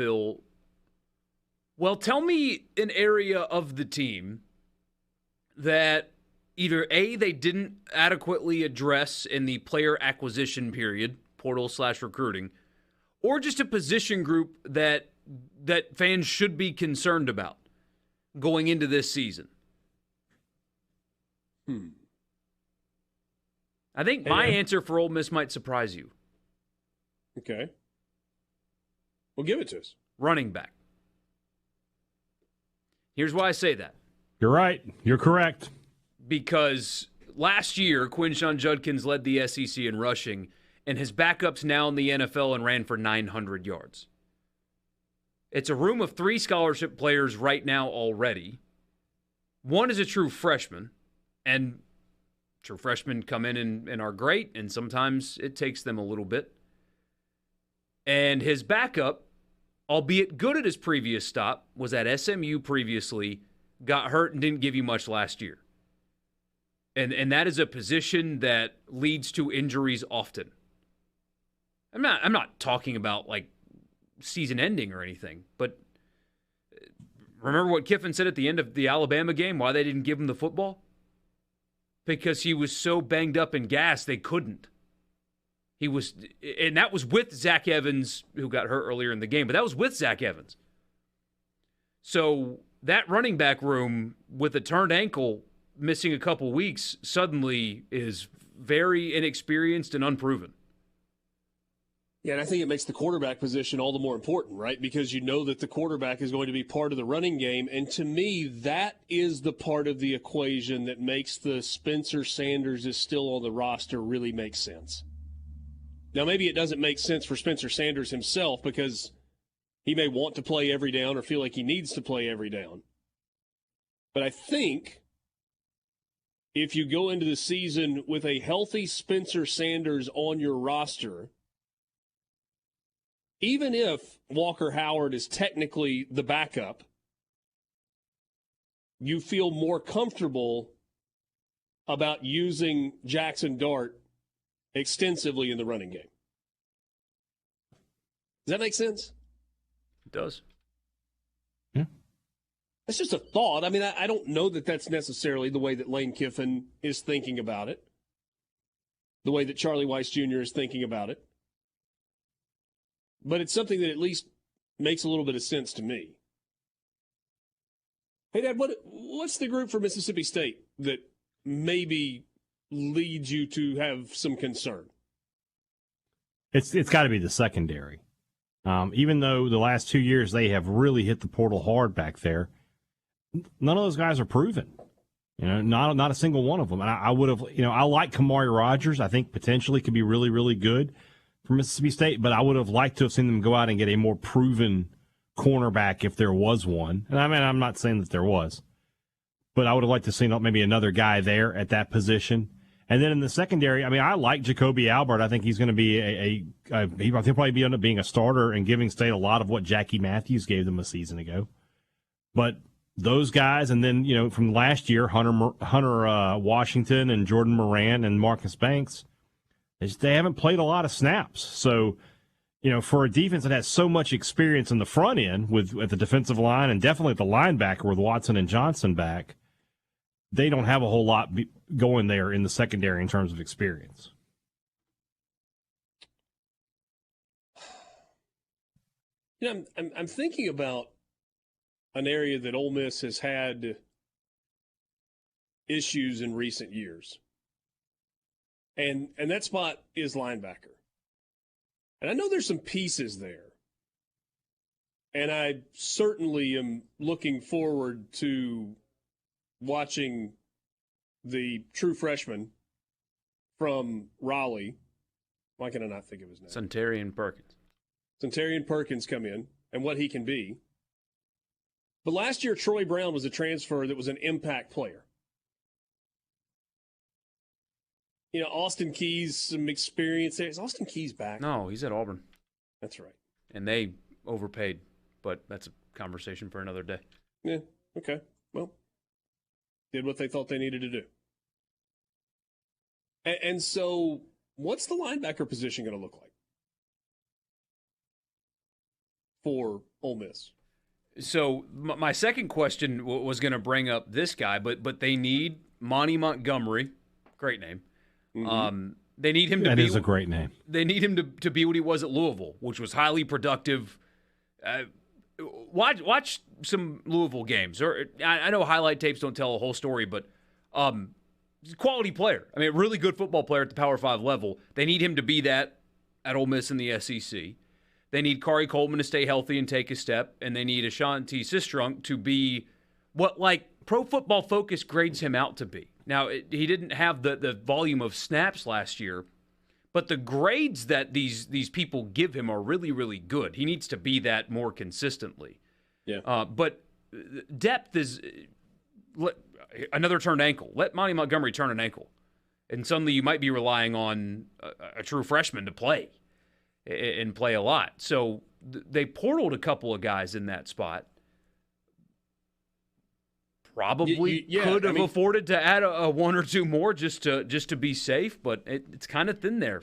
Starkville. Well, tell me an area of the team that either A, they didn't adequately address in the player acquisition period, portal/recruiting, or just a position group that fans should be concerned about going into this season. I think my answer for Ole Miss might surprise you. Okay. Well, give it to us. Running back. Here's why I say that. You're right. You're correct. Because last year, Quinshon Judkins led the SEC in rushing, and his backup's now in the NFL and ran for 900 yards. It's a room of 3 scholarship players right now already. One is a true freshman, and true freshmen come in and are great, and sometimes it takes them a little bit. And his backup, albeit good at his previous stop, was at SMU previously, got hurt and didn't give you much last year. And that is a position that leads to injuries often. I'm not talking about like season ending or anything, but remember what Kiffin said at the end of the Alabama game, why they didn't give him the football? Because he was so banged up and gassed they couldn't. And that was with Zach Evans, who got hurt earlier in the game, but that was with Zach Evans. So that running back room with a turned ankle missing a couple weeks suddenly is very inexperienced and unproven. Yeah, and I think it makes the quarterback position all the more important, right? Because you know that the quarterback is going to be part of the running game. And to me, that is the part of the equation that makes the Spencer Sanders is still on the roster really make sense. Now, maybe it doesn't make sense for Spencer Sanders himself because he may want to play every down or feel like he needs to play every down. But I think if you go into the season with a healthy Spencer Sanders on your roster, even if Walker Howard is technically the backup, you feel more comfortable about using Jackson Dart extensively in the running game. Does that make sense? It does. Yeah. That's just a thought. I mean, I don't know that that's necessarily the way that Lane Kiffin is thinking about it, the way that Charlie Weiss Jr. is thinking about it. But it's something that at least makes a little bit of sense to me. Hey, Dad, what's the group for Mississippi State that maybe leads you to have some concern? It's got to be the secondary. Even though the last 2 years they have really hit the portal hard back there, none of those guys are proven. Not a single one of them. And I would have, I like Kamari Rogers. I think potentially could be really, really good for Mississippi State, but I would have liked to have seen them go out and get a more proven cornerback if there was one. And I mean, I'm not saying that there was, but I would have liked to see maybe another guy there at that position. And then in the secondary, I mean, I like Jacoby Albert. I think he's going to be he'll probably end up being a starter and giving State a lot of what Jackie Matthews gave them a season ago. But those guys, and then, from last year, Hunter Washington and Jordan Moran and Marcus Banks, they haven't played a lot of snaps. So, for a defense that has so much experience in the front end at the defensive line and definitely at the linebacker with Watson and Johnson back, they don't have a whole lot going there in the secondary in terms of experience. I'm thinking about an area that Ole Miss has had issues in recent years. And that spot is linebacker. And I know there's some pieces there. And I certainly am looking forward to watching the true freshman from Raleigh. Why can I not think of his name? Centarian Perkins come in and what he can be. But last year, Troy Brown was a transfer that was an impact player. Austin Keys, some experience there. Is Austin Keys back? No, he's at Auburn. That's right. And they overpaid, but that's a conversation for another day. Yeah, okay. Well, did what they thought they needed to do. And so, what's the linebacker position going to look like? for Ole Miss. So my second question was going to bring up this guy, but they need Monty Montgomery, great name. Mm-hmm. They need him to That be is a great name. They need him to be what he was at Louisville, which was highly productive. Watch some Louisville games. Or I know highlight tapes don't tell a whole story, but he's a quality player. I mean, a really good football player at the Power 5 level. They need him to be that at Ole Miss in the SEC. They need Kari Coleman to stay healthy and take a step, and they need Ashanti Sistrunk to be what Pro Football Focus grades him out to be. Now, he didn't have the volume of snaps last year, but the grades that these people give him are really, really good. He needs to be that more consistently. Yeah. But depth is another turned ankle. Let Monty Montgomery turn an ankle, and suddenly you might be relying on a true freshman to play and play a lot. So they portaled a couple of guys in that spot. Probably could have afforded to add a one or two more just to be safe, but it's kind of thin there.